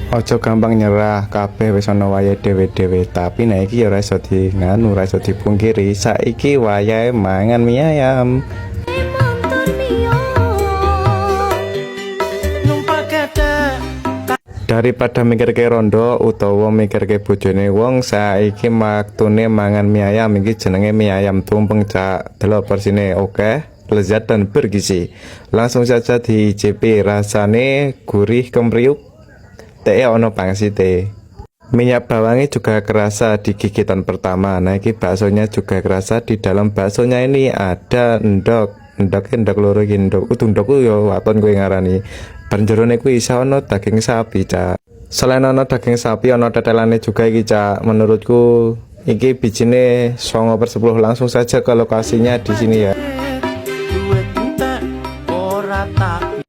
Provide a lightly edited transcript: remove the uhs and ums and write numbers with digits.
Ojo gampang nyerah, kabeh wis ana wayahe dhewe-dhewe, tapi nek iki ya ora iso ora iso dipungkiri, saiki wayahe mangan mie ayam. Daripada mikirke rondo utawa mikirke bojone wong, saiki waktune mangan mie ayam. Iki jenenge mie ayam tumpeng, cak. Delok porsine oke, lezat dan bergizi. Langsung saja diicipi, rasane gurih kemriuk. Teh ono pangsite. Minyak bawangnya juga kerasa di gigitan pertama. Nah, ini baksonya juga kerasa. Di dalam baksonya ini ada endok. Endok loro iki endok. Endok ku yo waton kowe ngarani. Banjerone ku iso ono daging sapi, Cak. Selain ono daging sapi, ono tetelane juga iki, Cak. Menurutku iki bijine 9/10. Langsung saja ke lokasinya di sini ya.